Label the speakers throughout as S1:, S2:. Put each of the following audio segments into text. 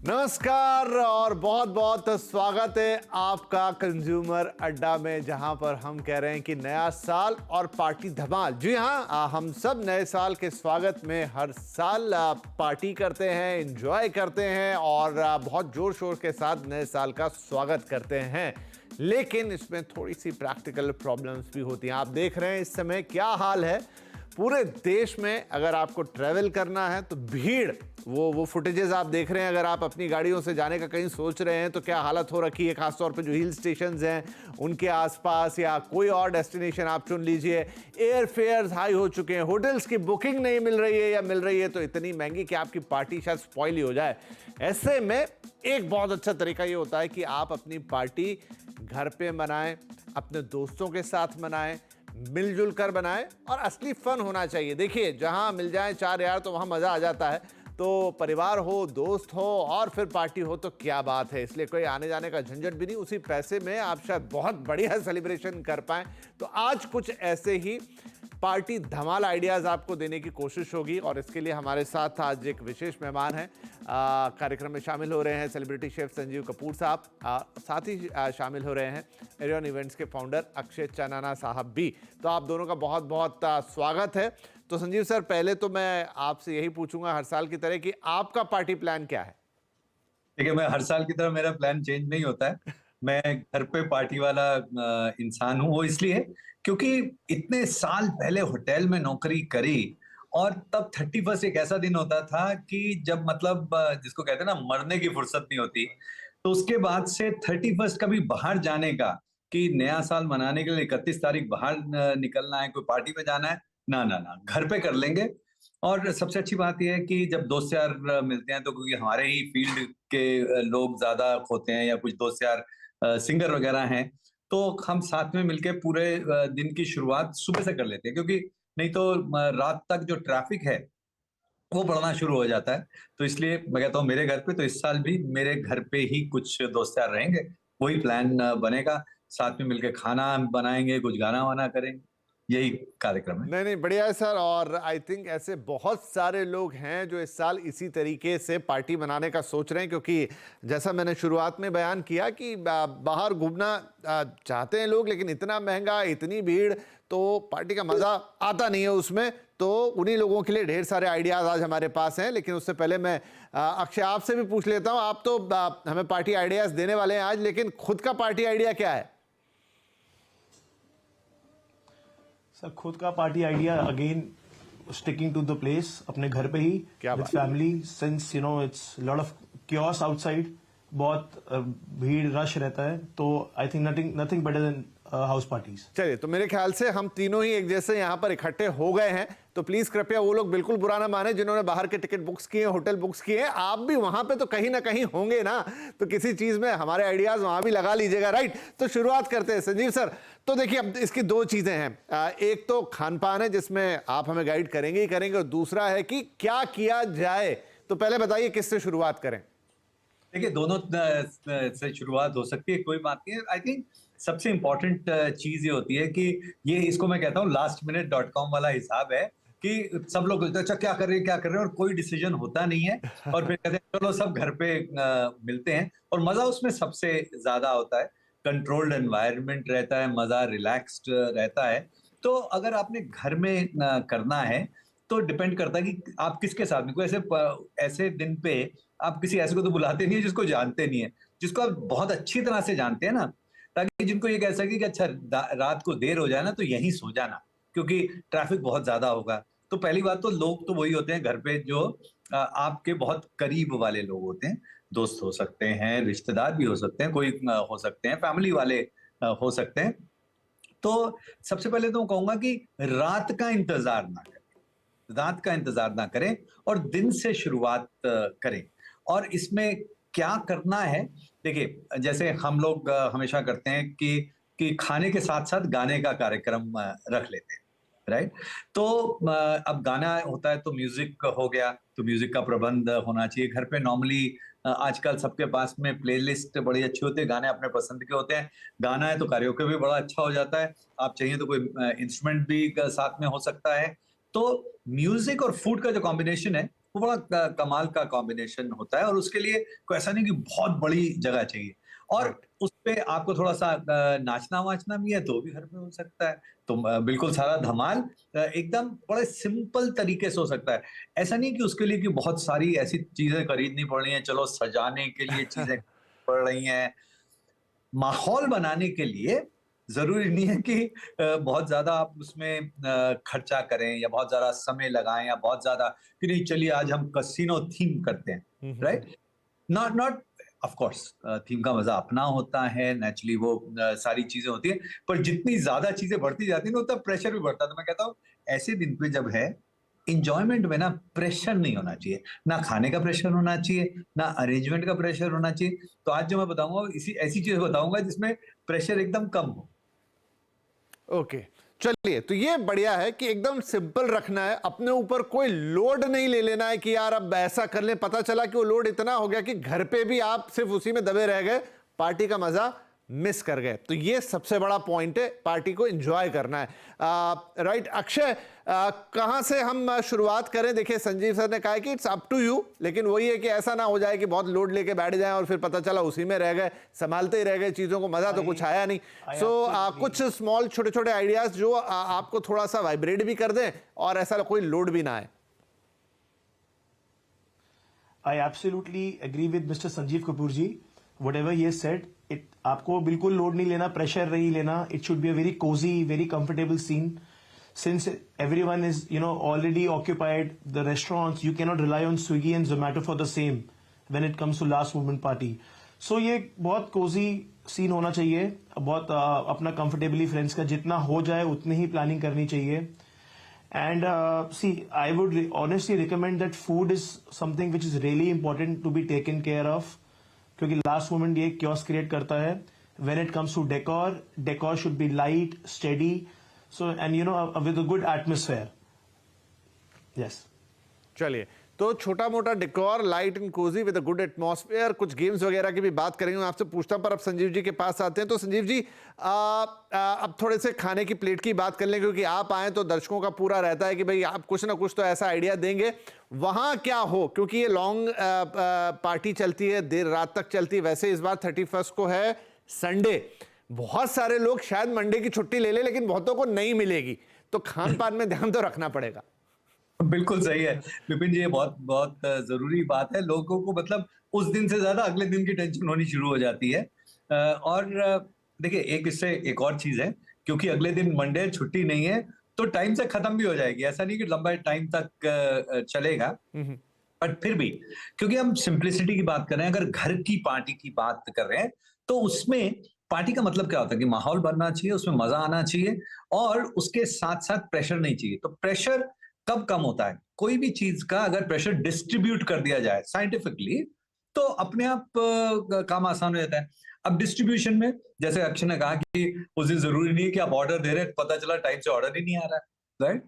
S1: नमस्कार और बहुत बहुत स्वागत है आपका कंज्यूमर अड्डा में, जहां पर हम कह रहे हैं कि नया साल और पार्टी धमाल। जी हां, हम सब नए साल के स्वागत में हर साल पार्टी करते हैं, एंजॉय करते हैं और बहुत जोर शोर के साथ नए साल का स्वागत करते हैं। लेकिन इसमें थोड़ी सी प्रैक्टिकल प्रॉब्लम्स भी होती हैं। आप देख रहे हैं इस समय क्या हाल है पूरे देश में। अगर आपको ट्रैवल करना है तो भीड़, वो फुटेजेस आप देख रहे हैं। अगर आप अपनी गाड़ियों से जाने का कहीं सोच रहे हैं तो क्या हालत हो रखी है, खासतौर पे जो हिल स्टेशंस हैं उनके आसपास, या कोई और डेस्टिनेशन आप चुन लीजिए। एयर फेयर्स हाई हो चुके हैं, होटल्स की बुकिंग नहीं मिल रही है, या मिल रही है तो इतनी महंगी कि आपकी पार्टी शायद स्पॉइल ही हो जाए। ऐसे में एक बहुत अच्छा तरीका ये होता है कि आप अपनी पार्टी घर पे मनाएं, अपने दोस्तों के साथ मनाएं, मिलजुल कर बनाएं और असली फन होना चाहिए। देखिए, जहां मिल जाए चार यार तो वहां मजा आ जाता है। तो परिवार हो, दोस्त हो और फिर पार्टी हो तो क्या बात है। इसलिए कोई आने जाने का झंझट भी नहीं, उसी पैसे में आप शायद बहुत बढ़िया सेलिब्रेशन कर पाएं। तो आज कुछ ऐसे ही पार्टी धमाल आइडियाज़ आपको देने की कोशिश होगी और इसके लिए हमारे साथ आज एक विशेष मेहमान हैं। कार्यक्रम में शामिल हो रहे हैं सेलिब्रिटी शेफ संजीव कपूर साहब। साथ ही शामिल हो रहे हैं एरियन इवेंट्स के फाउंडर अक्षय चनाना साहब भी। तो आप दोनों का बहुत बहुत स्वागत है। तो संजीव सर, पहले तो मैं आपसे यही पूछूंगा हर साल की तरह कि आपका पार्टी प्लान क्या है?
S2: देखिए, मैं हर साल की तरह मेरा प्लान चेंज नहीं होता है। मैं घर पे पार्टी वाला इंसान हूँ। वो इसलिए क्योंकि इतने साल पहले होटल में नौकरी करी और तब 31 एक ऐसा दिन होता था कि जब मतलब जिसको कहते हैं ना, मरने की फुर्सत नहीं होती। तो उसके बाद से 31 कभी बाहर जाने का, कि नया साल मनाने के लिए 31 तारीख बाहर निकलना है, कोई पार्टी में जाना है, ना ना ना, घर पे कर लेंगे। और सबसे अच्छी बात यह है कि जब दोस्त यार मिलते हैं तो, क्योंकि हमारे ही फील्ड के लोग ज्यादा होते हैं या कुछ दोस्त यार सिंगर वगैरह हैं, तो हम साथ में मिलके पूरे दिन की शुरुआत सुबह से कर लेते हैं। क्योंकि नहीं तो रात तक जो ट्रैफिक है वो बढ़ना शुरू हो जाता है। तो इसलिए मैं कहता हूँ मेरे घर पे तो इस साल भी मेरे घर पे ही कुछ दोस्त यार रहेंगे, वही प्लान बनेगा। साथ में मिलके खाना बनाएंगे, कुछ गाना वाना करेंगे, यही कार्यक्रम है।
S1: नहीं नहीं, बढ़िया है सर। और आई थिंक ऐसे बहुत सारे लोग हैं जो इस साल इसी तरीके से पार्टी मनाने का सोच रहे हैं, क्योंकि जैसा मैंने शुरुआत में बयान किया कि बाहर घूमना चाहते हैं लोग, लेकिन इतना महंगा, इतनी भीड़, तो पार्टी का मज़ा आता नहीं है उसमें। तो उन्हीं लोगों के लिए ढेर सारे आइडियाज़ आज हमारे पास हैं। लेकिन उससे पहले मैं अक्षय आपसे भी पूछ लेता हूँ। आप तो हमें पार्टी आइडियाज़ देने वाले हैं आज, लेकिन खुद का पार्टी आइडिया क्या है?
S3: सर, खुद का party idea again sticking to the place, अपने घर पे ही with family, since you know it's lot of chaos outside, बहुत भीड़ रश रहता है। तो I think nothing better than house parties.
S1: चलिए, तो मेरे ख्याल से हम तीनों ही एक जैसे यहाँ पर इकट्ठे हो गए हैं। तो प्लीज कृपया वो लोग बिल्कुल बुरा ना माने जिन्होंने बाहर के टिकट बुक्स किए, होटल बुक्स किए। आप भी वहां पे तो कहीं ना कहीं होंगे ना, तो किसी चीज में हमारे आइडियाज वहां भी लगा लीजिएगा, राइट? तो शुरुआत करते हैं संजीव सर। तो देखिए, अब इसकी दो चीजें हैं। एक तो खान पान है जिसमें आप हमें गाइड करेंगे ही करेंगे, और दूसरा है कि क्या किया जाए। तो पहले बताइए किससे शुरुआत करें?
S2: देखिए, दोनों से शुरुआत हो सकती है, कोई बात नहीं है। आई थिंक सबसे इंपॉर्टेंट चीज ये होती है कि ये, इसको मैं कहता हूँ lastminute.com वाला हिसाब है, कि सब लोग अच्छा क्या कर रहे हैं, क्या कर रहे हैं, और कोई डिसीजन होता नहीं है। और फिर कहते हैं चलो सब घर पे मिलते हैं, और मजा उसमें सबसे ज्यादा होता है। कंट्रोल्ड एनवायरनमेंट रहता है, मजा रिलैक्स्ड रहता है। तो अगर आपने घर में करना है तो डिपेंड करता है कि आप किसके साथ में। कोई ऐसे दिन पे आप किसी ऐसे को तो बुलाते नहीं है जिसको जानते नहीं है, जिसको आप बहुत अच्छी तरह से जानते हैं ना, ताकि जिनको ये कह सके कि अच्छा रात को देर हो जाए ना तो यहीं सो जाना, क्योंकि ट्रैफिक बहुत ज्यादा होगा। तो पहली बात तो लोग तो वही होते हैं घर पे जो आपके बहुत करीब वाले लोग होते हैं। दोस्त हो सकते हैं, रिश्तेदार भी हो सकते हैं, कोई हो सकते हैं, फैमिली वाले हो सकते हैं। तो सबसे पहले तो मैं कहूंगा कि रात का इंतजार ना करें, रात का इंतजार ना करें और दिन से शुरुआत करें। और इसमें क्या करना है, देखिए जैसे हम लोग हमेशा करते हैं कि खाने के साथ साथ गाने का कार्यक्रम रख लेते हैं, राइट? तो अब गाना होता है तो म्यूजिक हो गया, तो म्यूजिक का प्रबंध होना चाहिए। घर पे नॉर्मली आजकल सबके पास में प्लेलिस्ट बड़ी अच्छी होती है, गाने अपने पसंद के होते हैं। गाना है तो कैरियोके भी बड़ा अच्छा हो जाता है। आप चाहिए तो कोई इंस्ट्रूमेंट भी साथ में हो सकता है। तो म्यूजिक और फूड का जो कॉम्बिनेशन है वो बड़ा कमाल का कॉम्बिनेशन होता है, और उसके लिए कोई ऐसा नहीं कि बहुत बड़ी जगह चाहिए। और उस पे आपको थोड़ा सा नाचना वाचना भी है तो भी घर में हो सकता है। तो बिल्कुल सारा धमाल एकदम बड़े सिंपल तरीके से हो सकता है। ऐसा नहीं कि उसके लिए कि बहुत सारी ऐसी चीजें खरीदनी पड़ रही हैं, चलो सजाने के लिए चीजें पड़ रही हैं। माहौल बनाने के लिए जरूरी नहीं है कि बहुत ज्यादा आप उसमें खर्चा करें या बहुत ज्यादा समय लगाएं, या बहुत ज्यादा कि नहीं चलिए आज हम कसिनो थीम करते हैं, right? Not not of course theme का मजा अपना होता है, नेचुरली वो सारी चीजें होती है, पर जितनी ज्यादा चीजें बढ़ती जाती है ना उतना प्रेशर भी बढ़ता है। तो मैं कहता हूँ ऐसे दिन पे जब है, इंजॉयमेंट में ना प्रेशर नहीं होना चाहिए, ना खाने का प्रेशर होना चाहिए, ना अरेंजमेंट का प्रेशर होना चाहिए। तो आज जो मैं बताऊंगा इसी ऐसी चीज बताऊंगा जिसमें प्रेशर एकदम कम हो।
S1: ओके, चलिए, तो ये बढ़िया है कि एकदम सिंपल रखना है, अपने ऊपर कोई लोड नहीं ले लेना है कि यार अब ऐसा कर ले। पता चला कि वो लोड इतना हो गया कि घर पे भी आप सिर्फ उसी में दबे रह गए, पार्टी का मजा मिस कर गए। तो ये सबसे बड़ा पॉइंट है, पार्टी को एंजॉय करना है। राइट अक्षय, कहां से हम शुरुआत करें? देखिए संजीव सर ने कहा कि इट्स अप टू यू, लेकिन वही है कि ऐसा ना हो जाए कि बहुत लोड लेके बैठ जाएं और फिर पता चला उसी में रह गए, संभालते ही रह गए चीजों को, मजा तो कुछ आया नहीं। सो कुछ स्मॉल छोटे छोटे आइडियाज जो आपको थोड़ा सा वाइब्रेट भी कर दें और ऐसा कोई लोड भी ना आए।
S3: I absolutely agree with Mr. Sanjeev Kapoor ji. Whatever he has said, आपको बिल्कुल लोड नहीं लेना, प्रेशर नहीं लेना. It should be a very cozy, very comfortable scene. Since everyone is, already occupied, the restaurants, you cannot rely on Swiggy and Zomato for the same when it comes to last moment party. So ये बहुत cozy scene होना चाहिए, बहुत अपना comfortably friends का जितना हो जाए उतनी ही planning करनी चाहिए. And see, I would honestly recommend that food is something which is really important to be taken care of, क्योंकि लास्ट मोमेंट ये क्योस क्रिएट करता है. When it comes to decor should be light, steady, so and with a good atmosphere. Yes.
S1: चलिए, तो छोटा मोटा decor, light and cozy with a good atmosphere, कुछ games वगैरह की भी बात करेंगे, मैं आपसे पूछता हूं, पर अब संजीव जी के पास आते हैं. तो संजीव जी, अब थोड़े से खाने की प्लेट की बात कर लें, क्योंकि आप आए तो दर्शकों का पूरा रहता है कि भाई आप कुछ ना कुछ तो ऐसा आइडिया देंगे. वहां क्या हो, क्योंकि ये लॉन्ग पार्टी चलती है, देर रात तक चलती है. वैसे इस बार 31 को है संडे, बहुत सारे लोग शायद मंडे की छुट्टी ले ले, लेकिन बहुतों को नहीं मिलेगी, तो खान पान में ध्यान तो रखना पड़ेगा.
S2: बिल्कुल सही है विपिन जी, ये बहुत बहुत जरूरी बात है. लोगों को मतलब उस दिन से ज्यादा अगले दिन की टेंशन होनी शुरू हो जाती है. और देखिए इससे एक और चीज है, क्योंकि अगले दिन मंडे छुट्टी नहीं है तो टाइम से खत्म भी हो जाएगी. ऐसा नहीं कि लंबा टाइम तक चलेगा, बट फिर भी क्योंकि हम सिंप्लिसिटी की बात कर रहे हैं, अगर घर की पार्टी की बात कर रहे हैं तो उसमें पार्टी का मतलब क्या होता है कि माहौल बनना चाहिए, उसमें मजा आना चाहिए, और उसके साथ साथ प्रेशर नहीं चाहिए. तो प्रेशर कब कम होता है? कोई भी चीज का अगर प्रेशर डिस्ट्रीब्यूट कर दिया जाए साइंटिफिकली तो अपने आप काम आसान हो जाता है. अब डिस्ट्रीब्यूशन में जैसे अक्षय ने कहा कि उस दिन जरूरी नहीं है कि आप ऑर्डर दे रहे हैं, पता चला टाइम से ऑर्डर ही नहीं आ रहा है, राइट?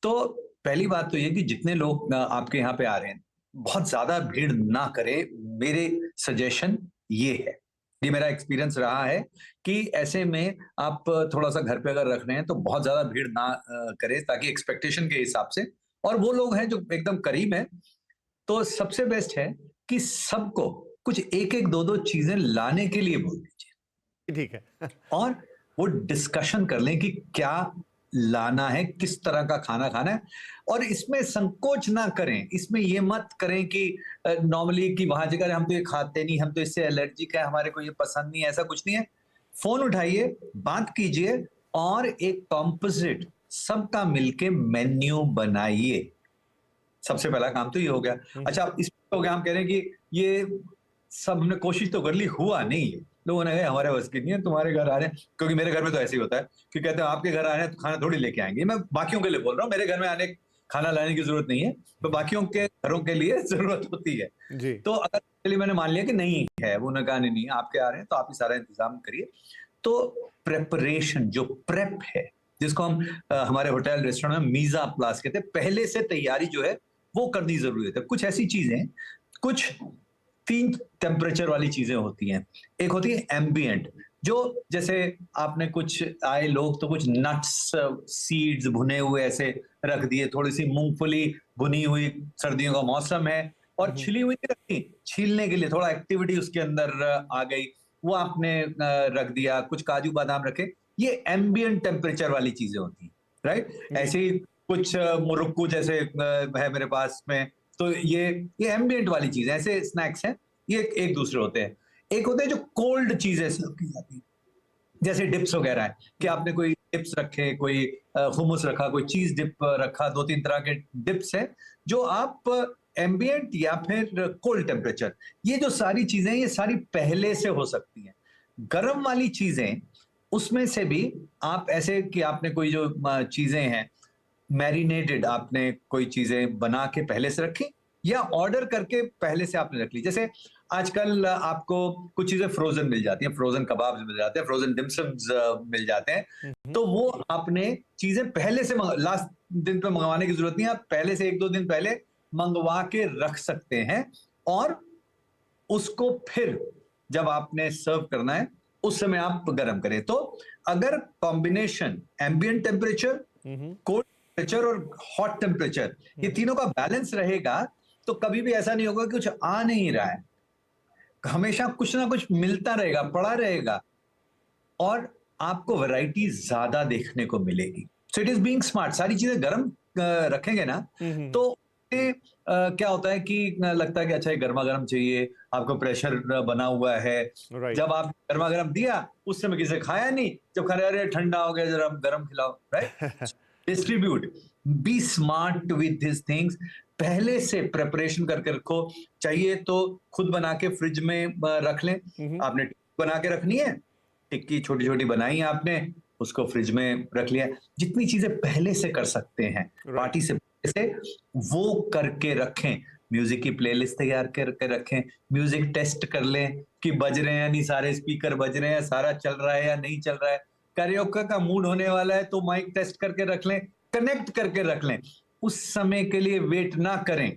S2: तो पहली बात तो ये कि जितने लोग आपके यहाँ पे आ रहे हैं, बहुत ज्यादा भीड़ ना करें. मेरे सजेशन ये है, ये मेरा एक्सपीरियंस रहा है कि ऐसे में आप थोड़ा सा घर पे अगर रख रहे हैं तो बहुत ज्यादा भीड़ ना करें, ताकि एक्सपेक्टेशन के हिसाब से, और वो लोग हैं जो एकदम करीब हैं, तो सबसे बेस्ट है कि सबको कुछ एक एक दो दो चीजें लाने के लिए बोल दीजिए.
S1: ठीक है.
S2: और वो डिस्कशन कर लें कि क्या लाना है, किस तरह का खाना खाना है, और इसमें संकोच ना करें. इसमें ये मत करें कि नॉर्मली कि वहां जाकर हम तो ये खाते नहीं, हम तो इससे एलर्जिक है, हमारे को ये पसंद नहीं है. ऐसा कुछ नहीं है. फोन उठाइए, बात कीजिए, और एक कॉम्पोजिट सबका मिलके मेन्यू बनाइए. सबसे पहला काम तो ये हो गया. अच्छा, इसमें हो गया, हम कह रहे हैं कि ये सब हमने कोशिश तो कर ली, हुआ नहीं है. लोगों ने कहा हमारे बस की नहीं है, तुम्हारे घर आ रहे हैं. क्योंकि मेरे घर में तो ऐसे ही होता है कि कहते हैं आपके घर आ रहे हैं तो खाना थोड़ी लेके आएंगे. मैं बाकियों के लिए बोल रहा हूँ, मेरे घर में आने खाना लाने की जरूरत नहीं है, तो बाकियों के घरों के लिए जरूरत होती है
S1: जी.
S2: तो अगर चलिए मैंने मान लिया कि नहीं है, वो उन्होंने कहा नहीं आपके आ रहे हैं तो आप ही सारा इंतजाम करिए. तो प्रेपरेशन, जो प्रेप है, जिसको हम हमारे होटल रेस्टोरेंट में मीजा प्लास कहते हैं, पहले से तैयारी जो है वो करनी जरूरी है. कुछ ऐसी चीजें, कुछ तीन टेम्परेचर वाली चीजें होती हैं। एक होती है एम्बिएंट, जो जैसे आपने कुछ आए लोग तो कुछ नट्स सीड्स भुने हुए ऐसे रख दिए, थोड़ी सी मूंगफली भुनी हुई, सर्दियों का मौसम है और छिली हुई नहीं रखी, छीलने के लिए थोड़ा एक्टिविटी उसके अंदर आ गई, वो आपने रख दिया, कुछ काजू बादाम रखे, ये एम्बिएंट टेम्परेचर वाली चीजें होती हैं, राइट। ऐसे ही कुछ मुरुक्कू जैसे है मेरे पास में, तो ये एम्बिएंट वाली चीज है, ऐसे स्नैक्स हैं, ये एक दूसरे होते हैं। एक होते हैं जो कोल्ड चीजें सर्व की जाती है, जैसे डिप्स वगैरह है कि आपने कोई डिप्स रखे, कोई हुमस रखा, कोई चीज डिप रखा, 2-3 तरह के डिप्स हैं जो आप एम्बिएंट या फिर कोल्ड टेम्परेचर, ये जो सारी चीजें ये सारी पहले से हो सकती हैं। गर्म वाली चीजें उसमें से भी आप ऐसे कि आपने कोई जो चीजें हैं मैरिनेटेड, आपने कोई चीजें बना के पहले से रखी या ऑर्डर करके पहले से आपने रख ली, जैसे आजकल आपको कुछ चीजें फ्रोजन मिल जाती हैं, फ्रोजन कबाब्स मिल जाते हैं, फ्रोजन डिमसम्स मिल जाते हैं, तो वो आपने चीजें पहले से लास्ट दिन पे मंगवाने की जरूरत नहीं है, आप पहले से 1-2 दिन पहले मंगवा के रख सकते हैं और उसको फिर जब आपने सर्व करना है उस समय आप गर्म करें। तो अगर combination ambient temperature, cold temperature और हॉट टेम्परेचर, ये तीनों का बैलेंस रहेगा तो कभी भी ऐसा नहीं होगा कि कुछ आ नहीं रहा है, हमेशा कुछ ना कुछ मिलता रहेगा, पड़ा रहेगा और आपको वैरायटी ज्यादा देखने को मिलेगी। So it is being smart. सारी चीजें गर्म रखेंगे ना तो क्या होता है कि लगता है कि अच्छा ये गर्मा गर्म चाहिए, आपको प्रेशर बना हुआ है, जब आप गर्मा गर्म दिया उस समय किसी खाया नहीं, जब खा रहे अरे ठंडा हो गया जरा गर्म खिलाओ, right. Distribute, be smart with this things, पहले से प्रिपरेशन करके रखो, चाहिए तो खुद बना के फ्रिज में रख लें। आपने बना के रखनी है, टिक्की छोटी छोटी बनाई आपने, उसको फ्रिज में रख लिया, जितनी चीजें पहले से कर सकते हैं पार्टी से वो करके रखें। म्यूजिक की प्लेलिस्ट तैयार करके रखें, म्यूजिक टेस्ट कर लें कि बज रहे हैं या नहीं, सारे स्पीकर बज रहे हैं, सारा चल रहा है या नहीं चल रहा है, कैरियोके का मूड होने वाला है तो माइक टेस्ट करके रख लें, कनेक्ट करके रख लें, उस समय के लिए वेट ना करें,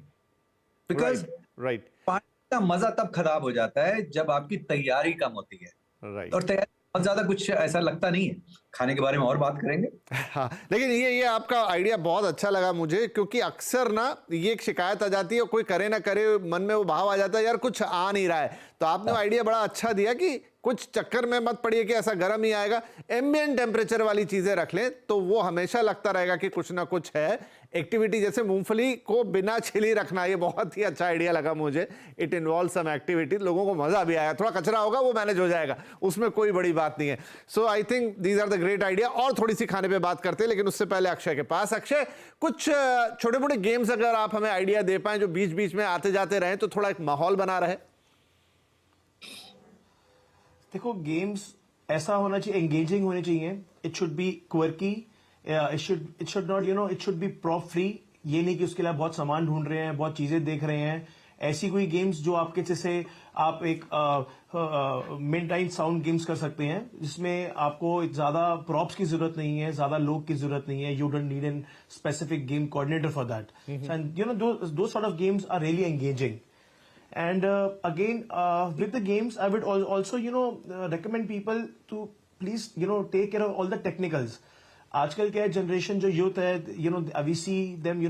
S2: बिकॉज पार्टी का मजा तब खराब हो जाता है जब आपकी तैयारी कम होती है। और तैयारी बहुत ज्यादा कुछ ऐसा लगता नहीं है, खाने के बारे में और बात करेंगे।
S1: हाँ, लेकिन ये आपका आइडिया बहुत अच्छा लगा मुझे, क्योंकि अक्सर ना ये एक शिकायत आ जाती है, कोई करे ना करे मन में वो भाव आ जाता है यार कुछ आ नहीं रहा है, तो आपने आइडिया बड़ा अच्छा दिया कि कुछ चक्कर में मत पड़िए कि ऐसा गर्म ही आएगा, एम्बिएंट टेम्परेचर वाली चीजें रख लें तो वो हमेशा लगता रहेगा कि कुछ ना कुछ है। एक्टिविटी जैसे मूंगफली को बिना छिली रखना, ये बहुत ही अच्छा आइडिया लगा मुझे। इट इन्वॉल्व सम एक्टिविटी, लोगों को मजा भी आया, थोड़ा कचरा होगा वो मैनेज हो जाएगा, उसमें कोई बड़ी बात नहीं है। So I think these are the great idea. और थोड़ी सी खाने पे बात करते हैं, लेकिन उससे पहले अक्षय के पास। अक्षय, कुछ छोटे मोटे गेम्स अगर आप हमें आइडिया दे पाए जो बीच बीच में आते जाते रहे तो थोड़ा एक माहौल बना रहे।
S3: देखो, गेम्स ऐसा होना चाहिए, एंगेजिंग होने चाहिए, it should be quirky, it should not it should be prop free. ये नहीं कि उसके लिए बहुत सामान ढूंढ रहे हैं, बहुत चीजें देख रहे हैं। ऐसी कोई गेम्स जो आपके जैसे आप एक मिड नाइट साउंड गेम्स कर सकते हैं जिसमें आपको ज्यादा प्रॉप्स की जरूरत नहीं है, ज्यादा लोग की जरूरत नहीं है, you don't need an specific game coordinator for that, and those sort of games are really engaging. And again, with the games, I would also, recommend people to please, take care of all the technicals. आजकल क्या है, generation जो youth है, we see them,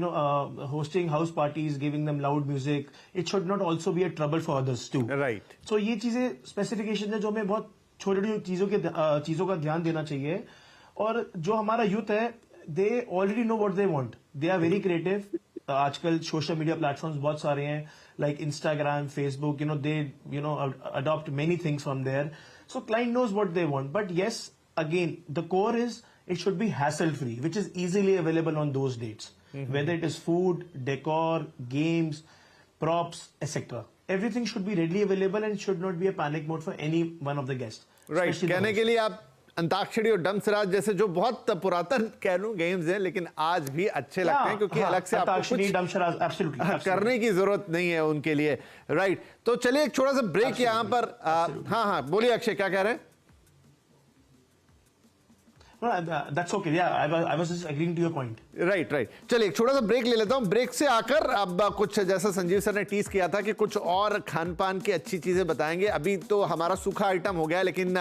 S3: hosting house parties, giving them loud music. It should not also be a trouble for others too.
S1: Right.
S3: So ये चीजें specification है जो हमें बहुत छोटी छोटी चीजों का ध्यान देना चाहिए. और जो हमारा यूथ है, they already know what they want. They are very creative. आजकल सोशल मीडिया प्लेटफॉर्म्स बहुत सारे हैं, like Instagram, Facebook, they adopt many things from there. So client knows what they want. But yes, again, the core is it should be hassle free, which is easily available on those dates. Whether it is food, decor, games, props, etc. Everything should be readily available and should not be a panic mode for any one of the guests.
S1: Right. कहने के लिए आप अंताक्षरी और डमसराज जैसे जो बहुत पुरातन कह लूं गेम्स हैं, लेकिन आज भी अच्छे लगते हैं क्योंकि अलग से आपको कुछ करने की जरूरत नहीं है उनके लिए. राइट. तो चलिए एक छोटा सा ब्रेक यहाँ पर. हाँ, बोलिए अक्षय, क्या कह रहे हैं?
S3: No, that's okay. Yeah, I was just agreeing to your point.
S1: Right right चलिए एक छोटा सा ब्रेक ले लेता हूं। ब्रेक से आकर अब कुछ जैसा संजीव सर ने टीज किया था कि कुछ और खान पान की अच्छी चीजें बताएंगे। अभी तो हमारा सूखा आइटम हो गया, लेकिन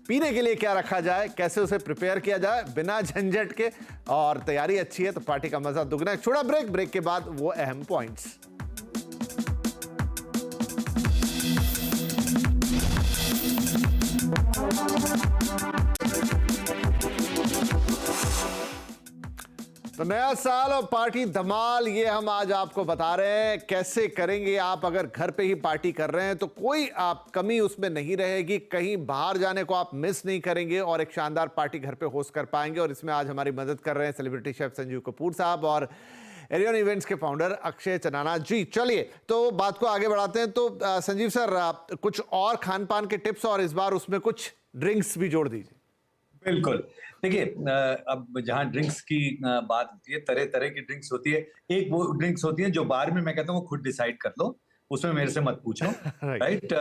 S1: पीने के लिए क्या रखा जाए, कैसे उसे प्रिपेयर किया जाए बिना झंझट के, और तैयारी अच्छी है तो पार्टी का मजा दुगना। एक छोटा ब्रेक, ब्रेक के बाद वो अहम पॉइंट्स। तो नया साल और पार्टी धमाल, ये हम आज आपको बता रहे हैं कैसे करेंगे। आप अगर घर पे ही पार्टी कर रहे हैं तो कोई आप कमी उसमें नहीं रहेगी, कहीं बाहर जाने को आप मिस नहीं करेंगे और एक शानदार पार्टी घर पे होस्ट कर पाएंगे। और इसमें आज हमारी मदद कर रहे हैं सेलिब्रिटी शेफ संजीव कपूर साहब और एरियन इवेंट्स के फाउंडर अक्षय चनाना जी। चलिए तो बात को आगे बढ़ाते हैं। तो संजीव सर, कुछ और खान पान के टिप्स और इस बार उसमें कुछ ड्रिंक्स भी जोड़ दीजिए।
S2: बिल्कुल, देखिए अब जहाँ ड्रिंक्स की बात होती है, तरह तरह की ड्रिंक्स होती है। एक वो ड्रिंक्स होती है जो बार में मैं कहता हूँ खुद डिसाइड कर लो, उसमें मेरे से मत पूछो। राइट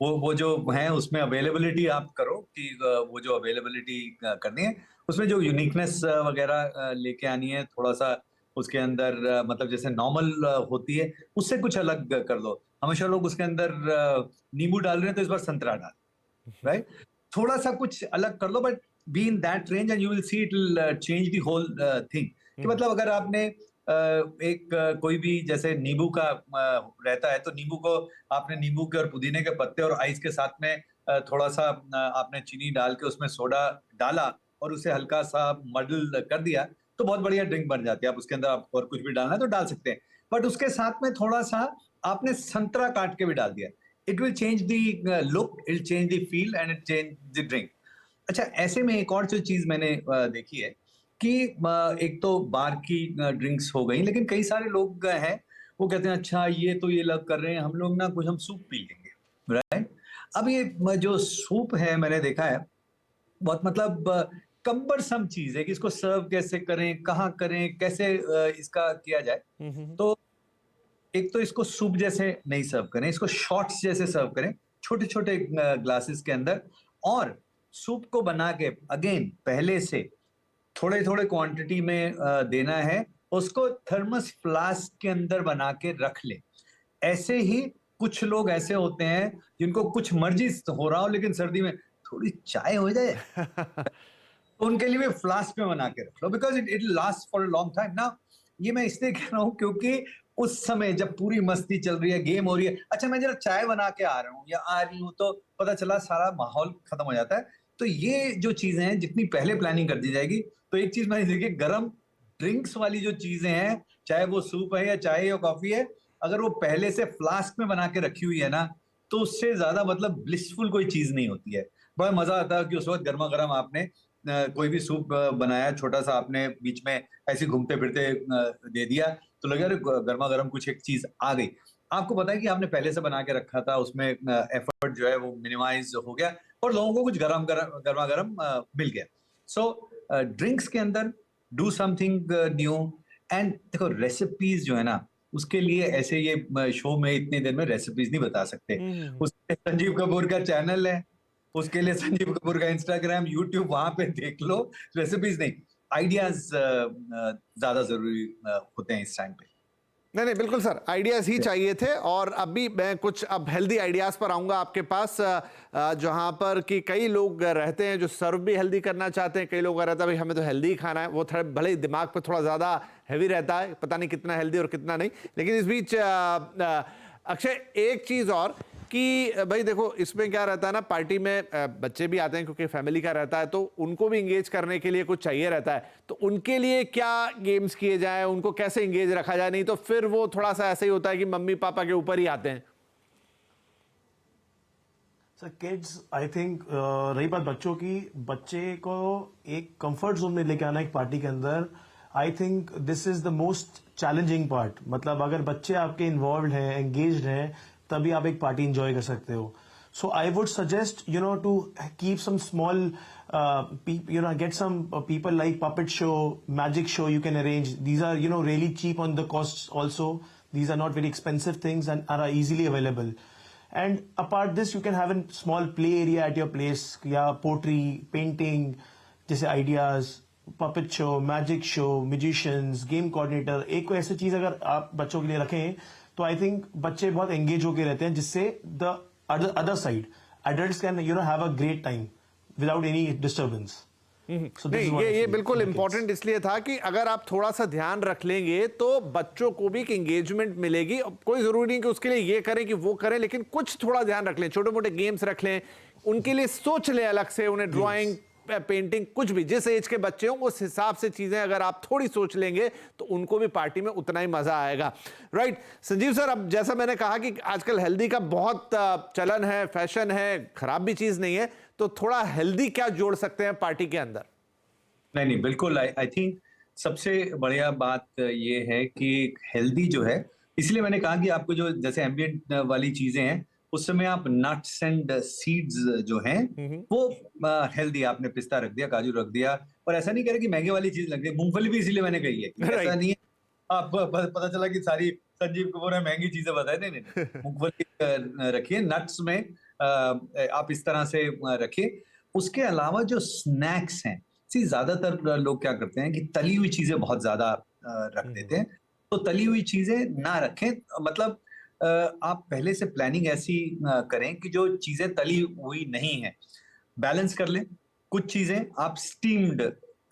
S2: वो जो है उसमें अवेलेबिलिटी आप करो कि वो जो अवेलेबिलिटी करनी है उसमें जो यूनिकनेस वगैरह लेके आनी है, थोड़ा सा उसके अंदर मतलब जैसे नॉर्मल होती है उससे कुछ अलग कर दो। हमेशा लोग उसके अंदर नींबू डाल रहे हैं तो इस बार संतरा डाल, राइट? थोड़ा सा कुछ अलग कर लो, but be in that range and you will see it will change the whole thing. कि मतलब अगर आपने एक कोई भी जैसे नींबू का रहता है तो नींबू को आपने नींबू के और पुदीने के पत्ते और आइस के साथ में थोड़ा सा आपने चीनी डाल के उसमें सोडा डाला और उसे हल्का सा मडल कर दिया तो बहुत बढ़िया ड्रिंक बन जाती है। आप उसके अंदर आप और कुछ भी डालना है तो डाल सकते हैं, बट उसके साथ में थोड़ा सा आपने संतरा काट के भी डाल दिया, it will change the look, it will change the feel and it change the drink. अच्छा, ऐसे में एक और जो चीज मैंने देखी है कि एक तो बार की ड्रिंक्स हो गई, लेकिन कई सारे लोग हैं वो कहते हैं अच्छा ये तो ये लोग कर रहे हैं, हम लोग ना कुछ हम सूप पी लेंगे, राइट? अब ये जो सूप है मैंने देखा है बहुत मतलब कम्बरसम चीज है कि इसको सर्व कैसे करें, कहाँ करें, कैसे इसका किया जाए। तो एक तो इसको सूप जैसे नहीं सर्व करें, इसको शॉट्स जैसे सर्व करें, छोटे छोटे ग्लासेस के अंदर। और सूप को बना के अगेन पहले से थोड़े थोड़े क्वांटिटी में देना है, उसको थर्मस फ्लास्क के अंदर बना के रख ले। ऐसे ही कुछ लोग ऐसे होते हैं जिनको कुछ मर्जी हो रहा हो लेकिन सर्दी में थोड़ी चाय हो जाए तो उनके लिए फ्लास्क में बना के रख लो, because it last for a long time. ना ये मैं इसलिए कह रहा हूँ क्योंकि उस समय जब पूरी मस्ती चल रही है, गेम हो रही है, अच्छा मैं जरा चाय बना के आ रहा हूँ या आ रही हूँ, तो पता चला सारा माहौल खत्म हो जाता है। तो ये जो चीजें हैं जितनी पहले प्लानिंग कर दी जाएगी, तो एक चीज मैंने देखी, गरम ड्रिंक्स वाली जो चीजें हैं, चाहे वो सूप है या चाय या कॉफी है, अगर वो पहले से फ्लास्क में बना के रखी हुई है ना, तो उससे ज्यादा मतलब ब्लिसफुल कोई चीज नहीं होती है। बड़ा मजा आता है कि उस वक्त गर्मा गर्म आपने कोई भी सूप बनाया, छोटा सा आपने बीच में ऐसे घूमते फिरते दे दिया, तो लगा गर्मा गर्म कुछ एक चीज आ गई। आपको पता है कि आपने पहले से बना के रखा था, उसमें एफर्ट जो है वो मिनिमाइज हो गया और लोगों को कुछ गर्मा गर्म मिल गया। सो ड्रिंक्स के अंदर डू समथिंग न्यू। एंड देखो रेसिपीज जो है ना, उसके लिए ऐसे ये शो में इतनी देर में रेसिपीज नहीं बता सकते। उसके संजीव कपूर का चैनल है, उसके लिए संजीव कपूर का इंस्टाग्राम, यूट्यूब, वहां पे देख लो। रेसिपीज नहीं, आइडियाज ज्यादा जरूरी होते हैं इस टाइम पे।
S1: नहीं बिल्कुल सर, आइडियाज ही चाहिए थे। और अभी मैं कुछ अब हेल्दी आइडियाज पर आऊंगा आपके पास, जहां पर कि कई लोग रहते हैं जो सर्व भी हेल्दी करना चाहते हैं, कई लोग रहता है भाई हमें तो हेल्दी खाना है, वो थोड़ा भले ही दिमाग पे थोड़ा ज्यादा हैवी रहता है, पता नहीं कितना हेल्दी और कितना नहीं। लेकिन इस बीच अक्षय एक चीज और कि भाई देखो इसमें क्या रहता है ना, पार्टी में बच्चे भी आते हैं क्योंकि फैमिली का रहता है, तो उनको भी इंगेज करने के लिए कुछ चाहिए रहता है। तो उनके लिए क्या गेम्स किए जाए, उनको कैसे इंगेज रखा जाए, नहीं तो फिर वो थोड़ा सा ऐसा ही होता है कि मम्मी पापा के ऊपर ही आते हैं।
S3: सर किड्स, आई थिंक रही बात बच्चों की, बच्चे को एक कंफर्ट जोन में लेके आना एक पार्टी के अंदर, I think this is the most challenging part. मतलब अगर बच्चे आपके इन्वॉल्व हैं, एंगेज्ड हैं, तभी आप एक पार्टी एंजॉय कर सकते हो। So I would suggest to keep some small get some people like puppet show, magic show you can arrange. These are really cheap on the costs also. These are not very expensive things and are easily available. And apart this, you can have a small play area at your place, yeah, pottery, painting, जैसे ideas, puppet show, magic show, musicians, game coordinator, एक कोई ऐसी चीज अगर आप बच्चों के लिए रखें तो आई थिंक बच्चे बहुत एंगेज होके रहते हैं, जिससे the other side adults can have a great time without any disturbance.
S1: नहीं, ये बिल्कुल इंपॉर्टेंट इसलिए था कि अगर आप थोड़ा सा ध्यान रख लेंगे तो बच्चों को भी एक एंगेजमेंट मिलेगी। कोई जरूरी नहीं कि उसके लिए ये करें कि वो करें, लेकिन कुछ थोड़ा ध्यान रख लें, छोटे मोटे गेम्स रख लें, उनके लिए सोच लें अलग से, उन्हें ड्राइंग, पेंटिंग, कुछ भी जिस एज के बच्चे हों उस हिसाब से चीजें अगर आप थोड़ी सोच लेंगे तो उनको भी पार्टी में उतना ही मजा आएगा। राइट संजीव सर, अब जैसा मैंने कहा कि आजकल हेल्दी का बहुत चलन है, फैशन है, खराब भी चीज नहीं है, तो थोड़ा हेल्दी क्या जोड़ सकते हैं पार्टी के अंदर?
S2: नहीं, बिल्कुल। आई थिंक सबसे बढ़िया बात ये है कि हेल्दी जो है, इसलिए मैंने कहा कि आपको जो जैसे एम्बिएंट वाली चीजें हैं उस समय आप नट्स एंड सीड्स जो हैं वो हेल्दी, आपने पिस्ता रख दिया, काजू रख दिया, और ऐसा नहीं कह रहे कि महंगे वाली चीज लग रही है। मूंगफली भी इसीलिए मैंने कही है, ऐसा नहीं है आप पता चला कि सारी संजीव कपूर है महंगी चीजें बताए, नहीं, मूंगफली रखिए, नट्स में आप इस तरह से रखिए। उसके अलावा जो स्नैक्स हैं, ज्यादातर लोग क्या करते हैं कि तली हुई चीजें बहुत ज्यादा रख देते हैं, तो तली हुई चीजें ना रखें। मतलब आप पहले से प्लानिंग ऐसी करें कि जो चीजें तली हुई नहीं है बैलेंस कर लें। कुछ चीजें आप स्टीम्ड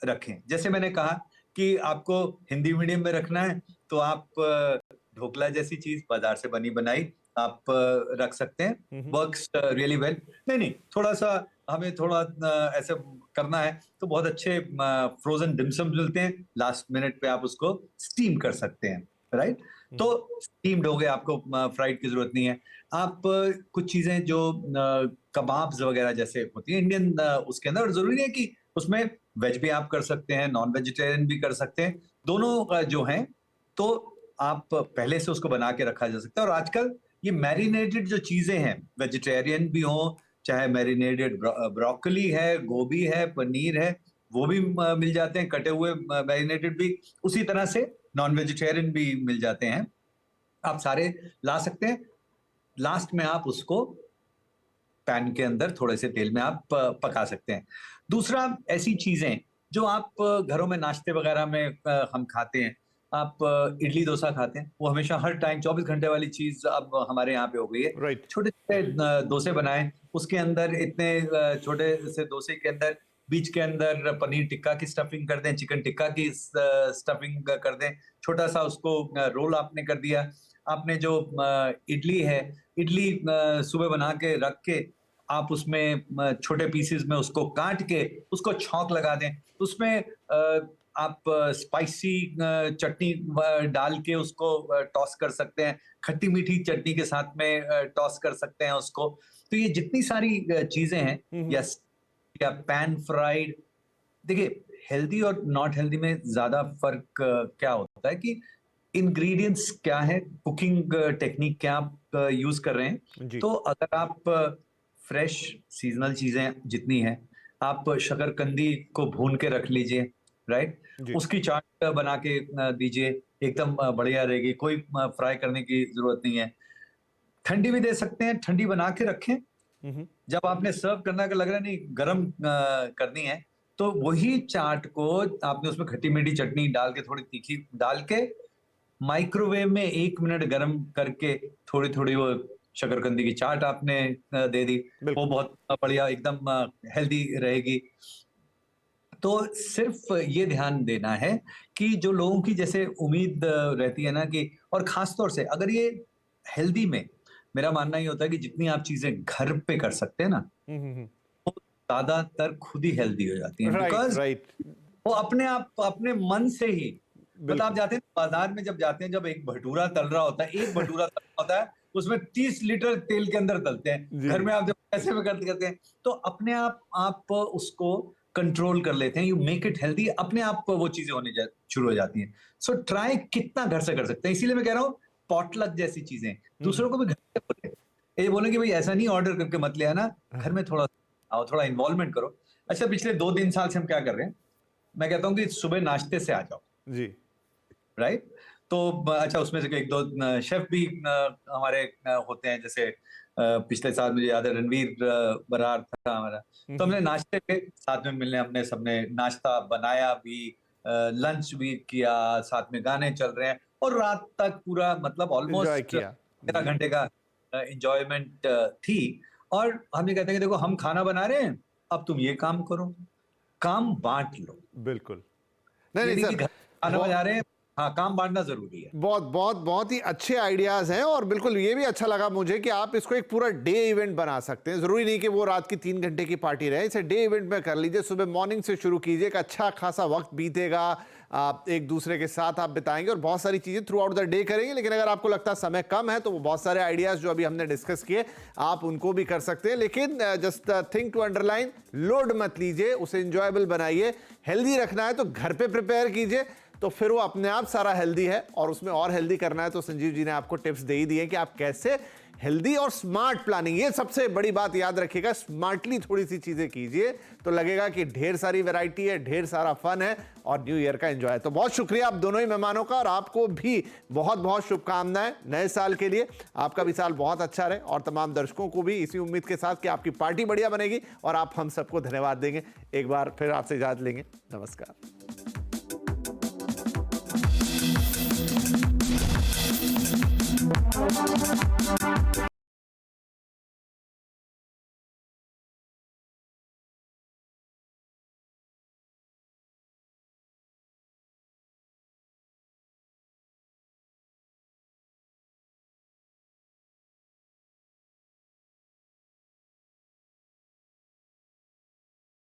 S2: रखें, जैसे मैंने कहा कि आपको हिंदी मीडियम में रखना है तो आप ढोकला जैसी चीज बाजार से बनी बनाई आप रख सकते हैं, वर्क्स रियली वेल। नहीं, थोड़ा सा हमें थोड़ा ऐसे करना है तो बहुत अच्छे फ्रोजन डिमसम मिलते हैं, लास्ट मिनट पे आप उसको स्टीम कर सकते हैं, राइट। तो स्टीम्ड हो गए, आपको फ्राइड की जरूरत नहीं है। आप कुछ चीजें जो कबाब्स वगैरह जैसे होती है इंडियन, उसके अंदर जरूरी नहीं है कि उसमें वेज भी आप कर सकते हैं, नॉन वेजिटेरियन भी कर सकते हैं, दोनों जो हैं, तो आप पहले से उसको बना के रखा जा सकता है। और आजकल ये मैरिनेटेड जो चीजें हैं, वेजिटेरियन भी हो, चाहे मैरिनेटेड ब्रोकली है, गोभी है, पनीर है, वो भी मिल जाते हैं, कटे हुए मैरिनेटेड भी, उसी तरह से नॉन वेजिटेरियन भी मिल जाते हैं, आप सारे ला सकते हैं। लास्ट में आप उसको पैन के अंदर थोड़े से तेल में आप पका सकते हैं। दूसरा, ऐसी चीजें जो आप घरों में नाश्ते वगैरह में हम खाते हैं, आप इडली डोसा खाते हैं, वो हमेशा हर टाइम 24 घंटे वाली चीज अब हमारे यहाँ पे हो गई है।
S1: Right.
S2: छोटे छोटे डोसे बनाएं, उसके अंदर इतने छोटे से डोसे के अंदर बीच के अंदर पनीर टिक्का की स्टफिंग कर दें, चिकन टिक्का की स्टफिंग कर दें, छोटा सा उसको रोल आपने कर दिया। आपने जो इडली है, इडली सुबह बना के रख के आप उसमें छोटे पीसेस में उसको काट के उसको छौंक लगा दें, उसमें आप स्पाइसी चटनी डाल के उसको टॉस कर सकते हैं, खट्टी मीठी चटनी के साथ में टॉस कर सकते हैं उसको। तो ये जितनी सारी चीजें हैं, या पैन फ्राइड, देखिए हेल्दी और नॉट हेल्दी में ज्यादा फर्क क्या होता है कि इंग्रेडिएंट्स क्या है, कुकिंग टेक्निक क्या आप यूज कर रहे हैं। तो अगर आप फ्रेश सीजनल चीजें जितनी हैं, आप शकरकंदी को भून के रख लीजिए, राइट, उसकी चाट बना के दीजिए, एकदम बढ़िया रहेगी, कोई फ्राई करने की जरूरत नहीं है। ठंडी भी दे सकते हैं, ठंडी बना के रखें, जब आपने सर्व करना का लग रहा है नहीं गरम करनी है, तो वही चाट को आपने उसमें खट्टी मीठी चटनी डाल के, थोड़ी तीखी डाल के, माइक्रोवेव में 1 मिनट गरम करके थोड़ी थोड़ी वो शकरकंदी की चाट आपने दे दी, वो बहुत बढ़िया एकदम हेल्दी रहेगी। तो सिर्फ ये ध्यान देना है कि जो लोगों की जैसे उम्मीद रहती है ना कि, और खासतौर से अगर ये हेल्दी में, मेरा मानना ये होता है कि जितनी आप चीजें घर पे कर सकते हैं ना, वो ज्यादातर खुद ही हेल्दी हो जाती हैं, बिकॉज वो अपने आप अपने मन से ही, मतलब आप जाते हैं बाजार में, जब जाते हैं, जब एक भटूरा तल रहा होता है, एक भटूरा तल रहा होता है, उसमें 30 लीटर तेल के अंदर तलते हैं। घर में आप जब ऐसे में करते हैं तो अपने आप उसको कंट्रोल कर लेते हैं, यू मेक इट हेल्दी, अपने आप वो चीजें होने शुरू हो जाती हैं। सो ट्राई कितना घर से कर सकते हैं, इसीलिए मैं कह रहा हूँ पॉटलक जैसी चीजें दूसरों को भी घर से बोले, ये बोले कि भाई ऐसा नहीं ऑर्डर करके मत ले आना, घर में थोड़ा आओ, थोड़ा इन्वॉल्वमेंट करो। अच्छा, पिछले 2-3 साल से हम क्या कर रहे हैं, मैं कहता हूँ कि सुबह नाश्ते से आ जाओ जी, राइट। तो अच्छा, उसमें से एक दो शेफ भी हमारे होते हैं, जैसे पिछले साल मुझे याद है रणवीर बरार था हमारा, तो हमने नाश्ते के साथ में मिलने, हमने सबने नाश्ता बनाया भी, लंच भी किया, साथ में गाने चल रहे हैं और रात तक पूरा मतलब
S1: एंजॉय
S2: ऑलमोस्ट
S1: किया।
S2: 13 घंटे का एंजॉयमेंट थी। और हम ये कहते हैं कि देखो हम खाना बना रहे हैं, अब तुम ये काम करो, काम बांट लो।
S1: बिल्कुल। नहीं
S2: ये
S1: नहीं
S2: नहीं कि
S1: सर,
S2: घर खाना बना रहे हैं, हाँ काम बांटना जरूरी है।
S1: बहुत बहुत बहुत ही अच्छे आइडियाज हैं और बिल्कुल ये भी अच्छा लगा मुझे कि आप इसको एक पूरा डे इवेंट बना सकते हैं। जरूरी नहीं कि वो रात की 3 घंटे की पार्टी रहे, इसे डे इवेंट में कर लीजिए। सुबह मॉर्निंग से शुरू कीजिए, एक अच्छा खासा वक्त बीतेगा, आप एक दूसरे के साथ आप बिताएंगे और बहुत सारी चीजें थ्रू आउट द डे करेंगे। लेकिन अगर आपको लगता है समय कम है तो वो बहुत सारे आइडियाज जो अभी हमने डिस्कस किए आप उनको भी कर सकते हैं। लेकिन just thing to underline, load मत लीजिए, उसे इंजॉयबल बनाइए। हेल्दी रखना है तो घर पे प्रिपेयर कीजिए, तो फिर वो अपने आप सारा हेल्दी है। और उसमें और हेल्दी करना है तो संजीव जी ने आपको टिप्स दे ही दिए कि आप कैसे हेल्दी और स्मार्ट प्लानिंग, ये सबसे बड़ी बात याद रखिएगा, स्मार्टली थोड़ी सी चीजें कीजिए तो लगेगा कि ढेर सारी वैरायटी है, ढेर सारा फन है और न्यू ईयर का एंजॉय है। तो बहुत शुक्रिया आप दोनों ही मेहमानों का और आपको भी बहुत बहुत शुभकामनाएं नए साल के लिए। आपका भी साल बहुत अच्छा रहे और तमाम दर्शकों को भी इसी उम्मीद के साथ कि आपकी पार्टी बढ़िया बनेगी और आप हम सबको धन्यवाद देंगे। एक बार फिर आपसे इजाजत लेंगे। नमस्कार।